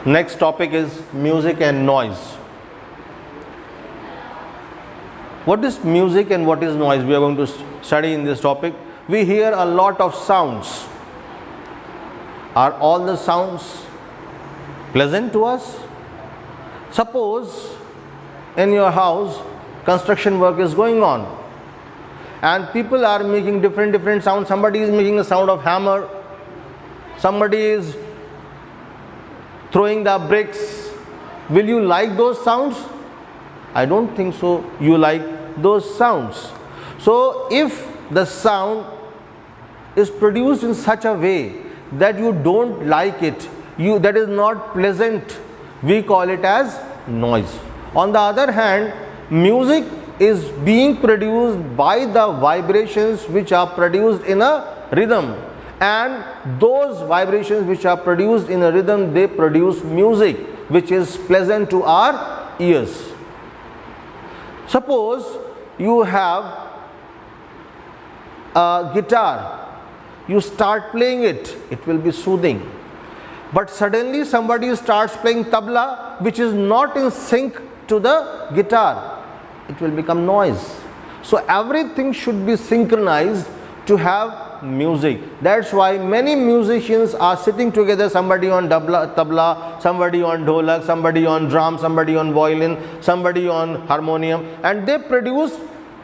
Next topic is music and noise. What is music and what is noise? We are going to study in this topic. We hear a lot of sounds. Are all the sounds pleasant to us? Suppose in your house construction work is going on and people are making different sounds. Somebody is making a sound of hammer, somebody is throwing the bricks. Will you like those sounds? I don't think so you like those sounds. So if the sound is produced in such a way that you don't like it, that is not pleasant, we call it as noise. On the other hand, music is being produced by the vibrations which are produced in a rhythm, and those vibrations which are produced in a rhythm, they produce music which is pleasant to our ears. Suppose you have a guitar, you start playing it, it will be soothing. But suddenly somebody starts playing tabla which is not in sync to the guitar, it will become noise. So everything should be synchronized to have music. That's why many musicians are sitting together, somebody on tabla, somebody on dholak, somebody on drum, somebody on violin, somebody on harmonium, and they produce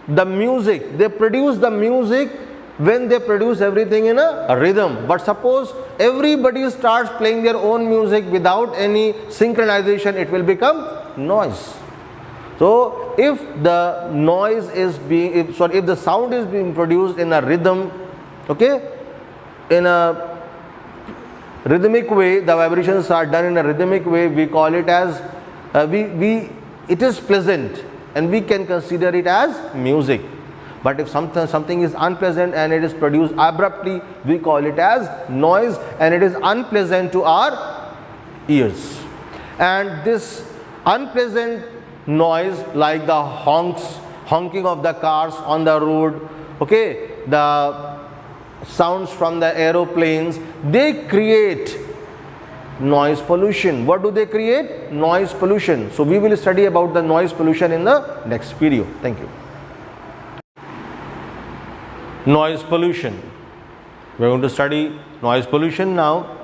the music. They produce the music when they produce everything in a rhythm. But suppose everybody starts playing their own music without any synchronization, it will become noise. So if the noise is being, if the sound is being produced in a rhythm, okay, in a rhythmic way, the vibrations are done in a rhythmic way, we call it as it is pleasant and we can consider it as music. But if something is unpleasant and it is produced abruptly, we call it as noise and it is unpleasant to our ears. And this unpleasant noise, like the honking of the cars on the road, okay, the sounds from the aeroplanes, they create noise pollution. What do they create? Noise pollution. So we will study about the noise pollution in the next video. Thank you. Noise pollution. We are going to study noise pollution now.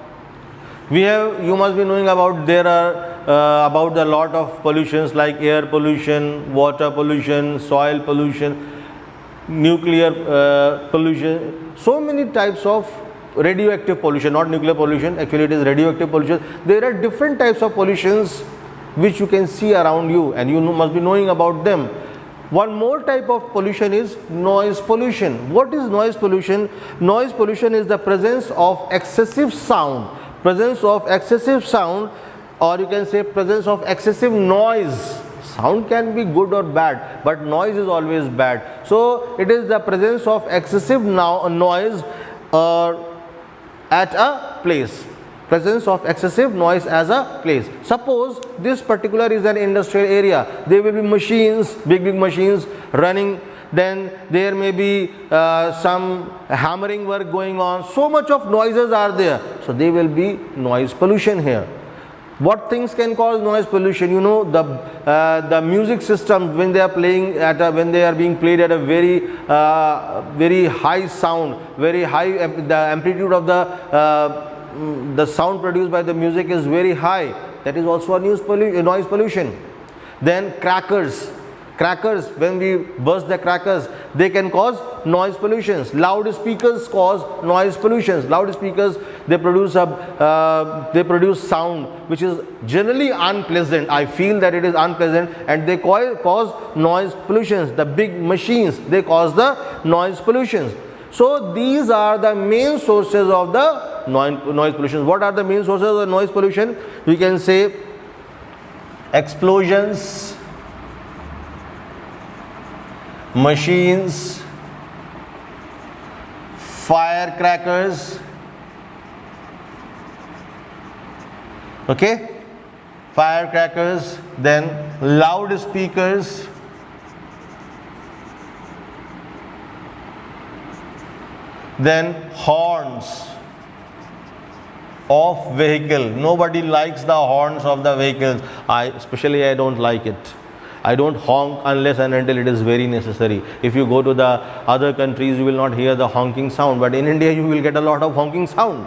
You must be knowing about, there are about a lot of pollutions like air pollution, water pollution, soil pollution, nuclear pollution, so many types of radioactive pollution, not nuclear pollution, actually it is radioactive pollution. There are different types of pollutions which you can see around you and you must be knowing about them. One more type of pollution is noise pollution. What is noise pollution? Noise pollution is the presence of excessive sound. Presence of excessive sound, or you can say presence of excessive noise. Sound can be good or bad, but noise is always bad. So it is the presence of excessive noise at a place. Presence of excessive noise as a place. Suppose this particular is an industrial area. There will be machines, big machines running. Then there may be some hammering work going on. So much of noises are there. So there will be noise pollution here. What things can cause noise pollution? You know, the music system, when they are playing when they are being played at a very high sound, very high, the amplitude of the sound produced by the music is very high. That is also a noise pollution. Then crackers, when we burst the crackers, they can cause noise pollutions. Loudspeakers cause noise pollutions. Loudspeakers, they produce sound which is generally unpleasant. I feel that it is unpleasant and they cause noise pollutions. The big machines, they cause the noise pollutions. So these are the main sources of the noise pollution. What are the main sources of the noise pollution? We can say explosions, machines, firecrackers, okay, firecrackers, then loudspeakers, then horns, of vehicle. Nobody likes the horns of the vehicles. Especially I don't like it. I don't honk unless and until it is very necessary. If you go to the other countries, you will not hear the honking sound, but in India you will get a lot of honking sound.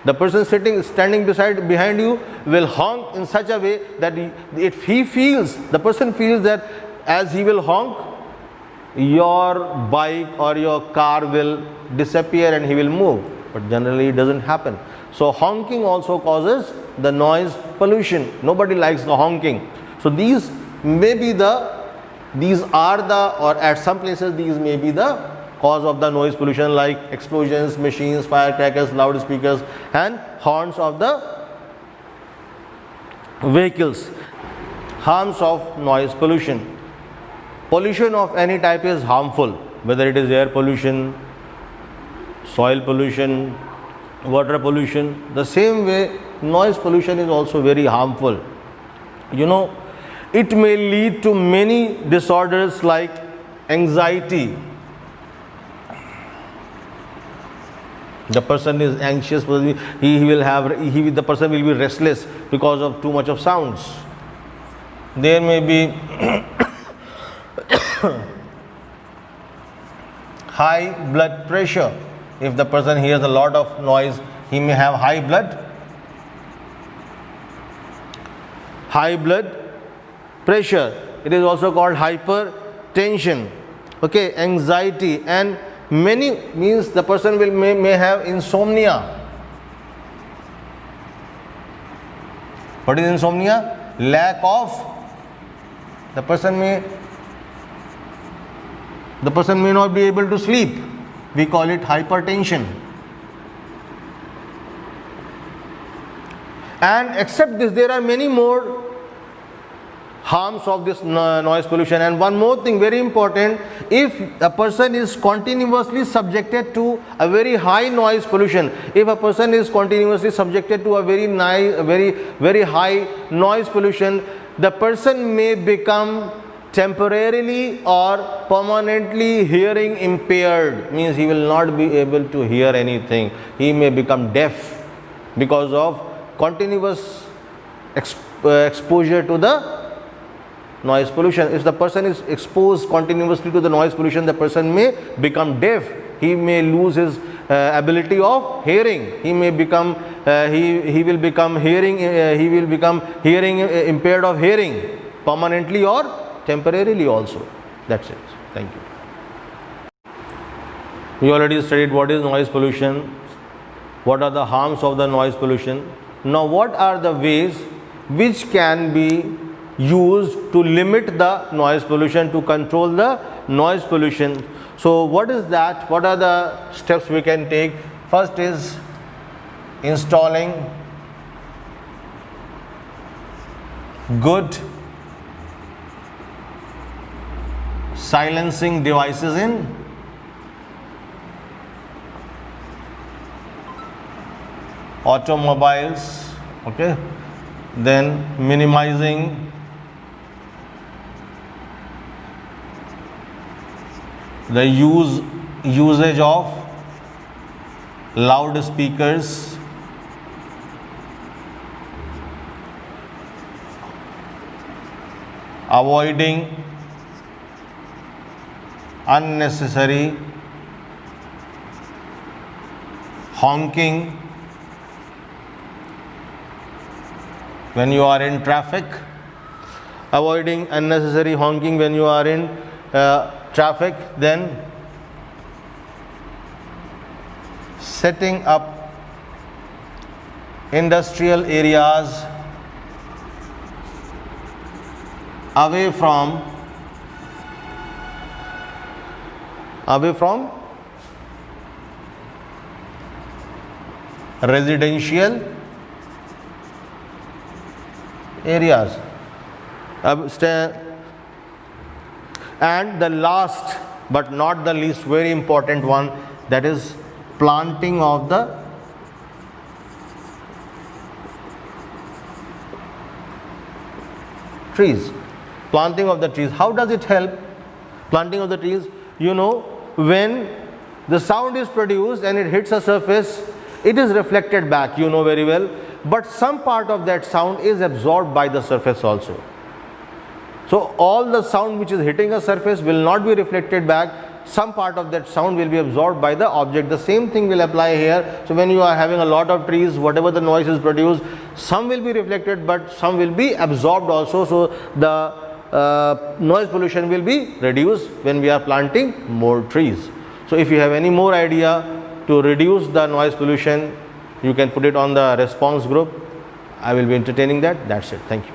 The person standing behind you will honk in such a way that the person feels that as he will honk, your bike or your car will disappear and he will move. But generally it doesn't happen. So honking also causes the noise pollution. Nobody likes the honking. So these are the, or at some places these may be the cause of the noise pollution, like explosions, machines, firecrackers, loudspeakers and horns of the vehicles. Harms of noise pollution. Pollution of any type is harmful, whether it is air pollution, soil pollution, water pollution. The same way noise pollution is also very harmful. It may lead to many disorders like anxiety. The person is anxious, the person will be restless because of too much of sounds. There may be high blood pressure. If the person hears a lot of noise, he may have high blood pressure. It is also called hypertension. Okay, anxiety, and many means the person may have insomnia. What is insomnia? The person may not be able to sleep. We call it hypertension. And except this, there are many more harms of this noise pollution. And one more thing very important, if a person is continuously subjected to a very high noise pollution, if a person is continuously subjected to a very high noise pollution, the person may become temporarily or permanently hearing impaired. Means he will not be able to hear anything. He may become deaf because of continuous exposure to the noise pollution. If the person is exposed continuously to the noise pollution, the person may become deaf. He may lose his ability of hearing. He may become he will become hearing impaired of hearing permanently or temporarily also. That's it. Thank you. We already studied what is noise pollution, what are the harms of the noise pollution. Now what are the ways which can be used to limit the noise pollution, to control the noise pollution? So what is that? What are the steps we can take? First is installing good silencing devices in automobiles. Okay, then minimizing the usage of loudspeakers, avoiding unnecessary honking when you are in traffic, avoiding unnecessary honking when you are in traffic, then setting up industrial areas away from residential areas. And the last but not the least very important one, that is planting of the trees. Planting of the trees. How does it help? Planting of the trees, when the sound is produced and it hits a surface, it is reflected back, you know very well, but some part of that sound is absorbed by the surface also. So all the sound which is hitting a surface will not be reflected back, some part of that sound will be absorbed by the object. The same thing will apply here. So when you are having a lot of trees, whatever the noise is produced, some will be reflected but some will be absorbed also. So the noise pollution will be reduced when we are planting more trees. So if you have any more idea to reduce the noise pollution, you can put it on the response group. I will be entertaining that. That's it. Thank you.